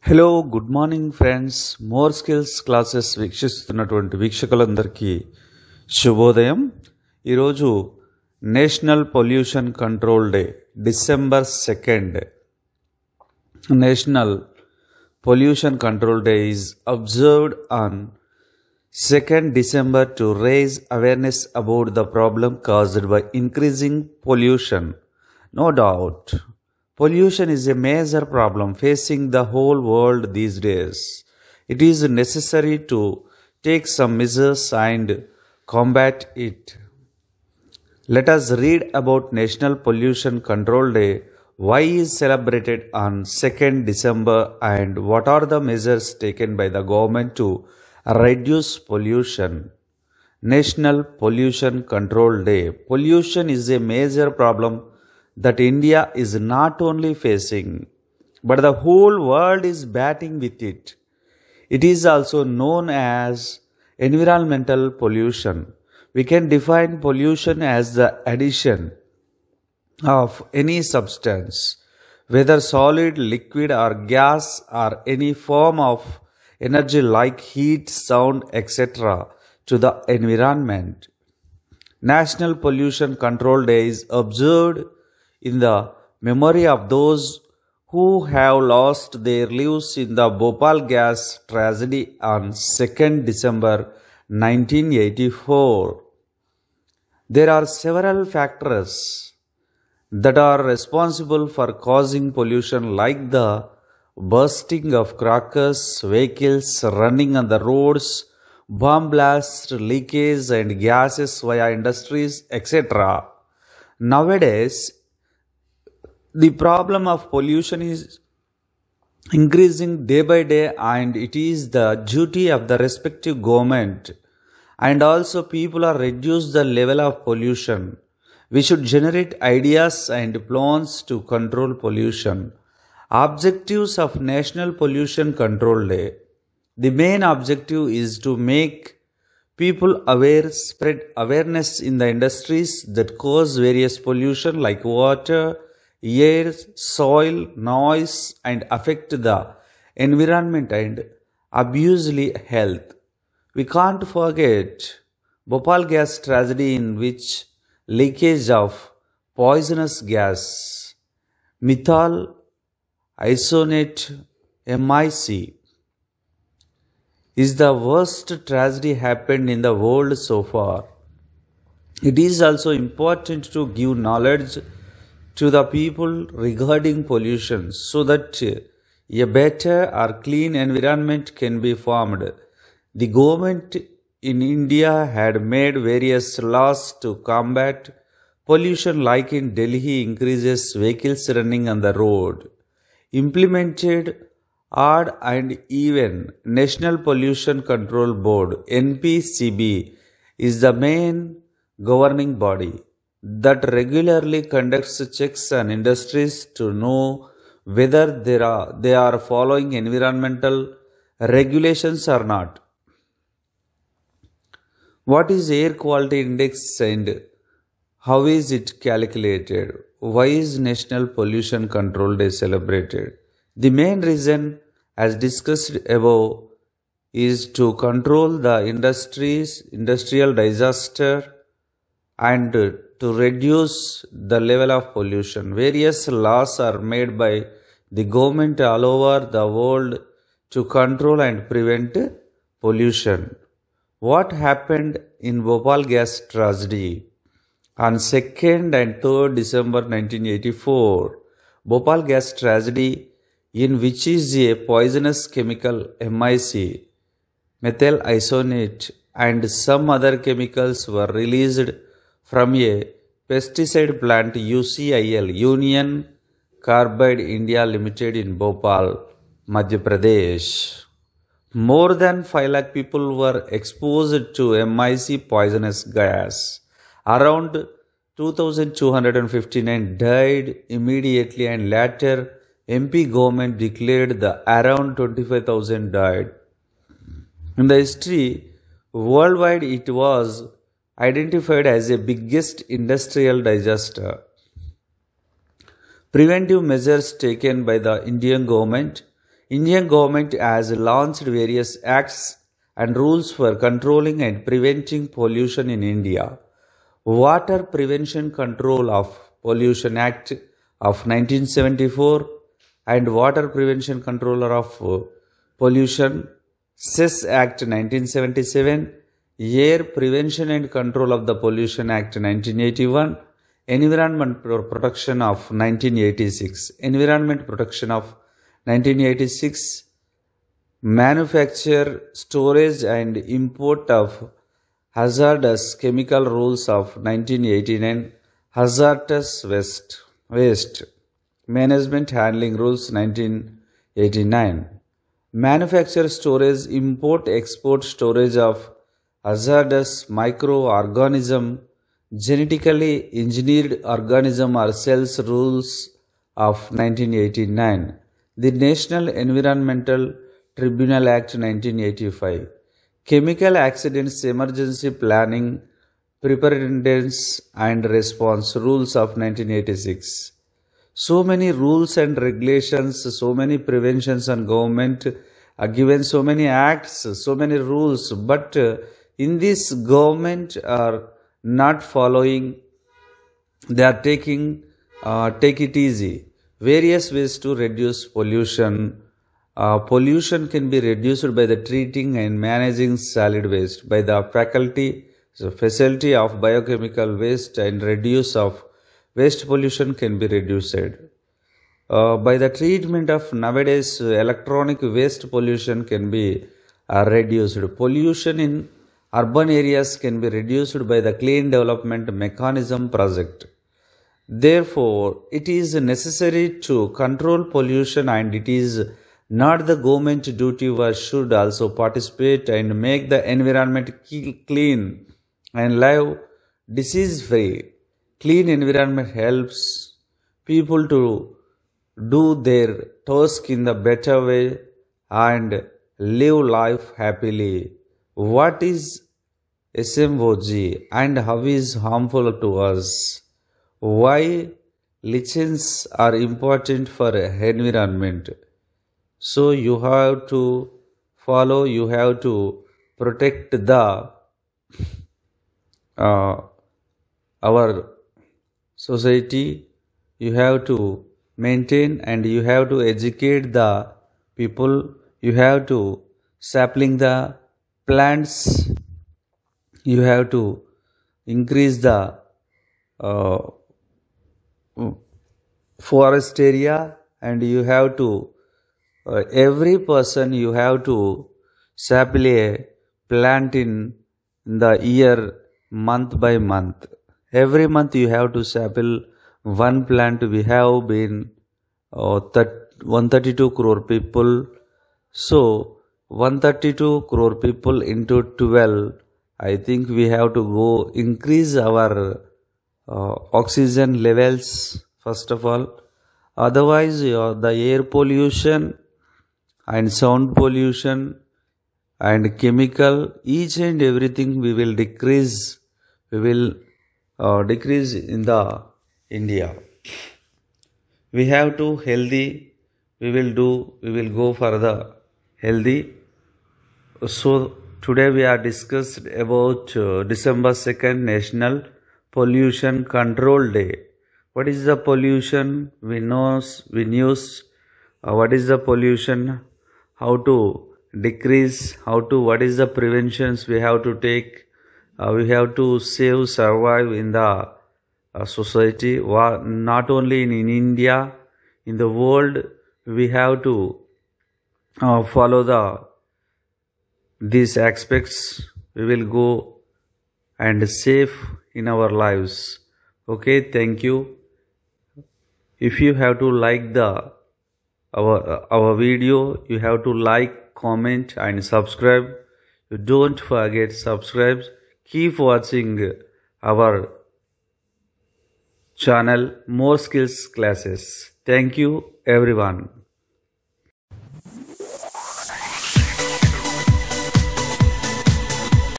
Hello good morning friends. More skills classes వీక్షిస్తున్నటువంటి వీక్షకులందరికీ శుభోదయం. ఈరోజు national pollution control day, December 2. National pollution control day is observed on 2 December to raise awareness about the problem caused by increasing pollution. No doubt, pollution is a major problem facing the whole world these days. It is necessary to take some measures and combat it. Let us read about National Pollution Control Day, why is celebrated on 2 December and what are the measures taken by the government to reduce pollution. National Pollution Control Day. Pollution is a major problem that India is not only facing, but the whole world is battling with it. It is also known as environmental pollution. We can define pollution as the addition of any substance, whether solid, liquid or gas, or any form of energy like heat, sound, etc. to the environment. National Pollution Control Day is observed in the memory of those who have lost their lives in the Bhopal gas tragedy on 2 December 1984. There are several factors that are responsible for causing pollution, like the bursting of crackers, vehicles running on the roads, bomb blast, leakage and gases via industries, etc. Nowadays, the problem of pollution is increasing day by day, and it is the duty of the respective government and also people are reduce the level of pollution. We should generate ideas and plans to control pollution. Objectives of National Pollution Control Day. The main objective is to make people aware, spread awareness in the industries that cause various pollution like water, air, soil, noise and affect the environment and abusely health. We can't forget Bhopal gas tragedy, in which leakage of poisonous gas, methyl isonate MIC, is the worst tragedy happened in the world so far. It is also important to give knowledge to the people regarding pollution so that a better or clean environment can be formed. The government in India had made various laws to combat pollution, like in Delhi increases vehicles running on the road. Implemented odd and even. National Pollution Control Board NPCB is the main governing body that regularly conducts checks on industries to know whether they are following environmental regulations or not. What is air quality index and how is it calculated? Why is National Pollution Control Day celebrated? The main reason, as discussed above, is to control the industrial disaster and to reduce the level of pollution. Various laws are made by the government all over the world to control and prevent pollution. What happened in Bhopal gas tragedy? On 2nd and 3rd December 1984, Bhopal gas tragedy, in which is a poisonous chemical MIC, methyl isonate and some other chemicals were released from a pesticide plant UCIL, Union Carbide India Limited in Bhopal, Madhya Pradesh. More than 5 lakh people were exposed to MIC poisonous gas. Around 2,259 died immediately, and later MP government declared the around 25,000 died. In the history worldwide, it was identified as a biggest industrial disaster. Preventive measures taken by the Indian government Indian government has launched various acts and rules for controlling and preventing pollution in India. Water Prevention Control of Pollution Act of 1974 and Water Prevention Controller of Pollution Cess Act 1977, Air Prevention and Control of the Pollution Act 1981, Environment Protection of 1986, Environment Protection of 1986, Manufacture, Storage and Import of Hazardous Chemical Rules of 1989, Hazardous Waste Management Handling Rules 1989, Manufacture, Storage, Import, Export, Storage of Hazardous Microorganism, Genetically Engineered Organism or Cells Rules of 1989, the National Environmental Tribunal Act 1985, Chemical Accidents Emergency Planning, Preparedness and Response Rules of 1986. So many rules and regulations, so many preventions and government given so many acts, so many rules, but in this government are not following, they are taking take it easy. Various ways to reduce pollution. Pollution can be reduced by the treating and managing solid waste, by the facility of biochemical waste and reduce of waste pollution can be reduced. By the treatment of nowadays electronic waste pollution can be reduced. Pollution in urban areas can be reduced by the Clean Development Mechanism project. Therefore, it is necessary to control pollution, and it is not the government duty but should also participate and make the environment clean and live disease free. Clean environment helps people to do their task in the better way and live life happily. What is SMOG and how is harmful to us? Why lichens are important for environment? So you have to follow, you have to protect the our society, you have to maintain and you have to educate the people, you have to sapling the plants, you have to increase the forest area, and you have to every person you have to sapple a plant in the year month by month. Every month you have to sapple one plant. We have been 132 crore people. So 132 crore people into 12. I think we have to go increase our oxygen levels first of all. Otherwise, the air pollution and sound pollution and chemical, each and everything we will decrease. We will decrease in the India. We have to healthy. We will go for the healthy. So today we are discussed about December 2nd National Pollution Control Day. What is the pollution? We know what is the pollution, how to decrease, what is the preventions we have to take. We have to survive in the society, not only in India, in the world. We have to follow these aspects. We will go and safe in our lives. Okay, thank you. If you have to like our video, you have to like, comment and subscribe. You don't forget subscribe. Keep watching our channel, more skills classes. Thank you everyone.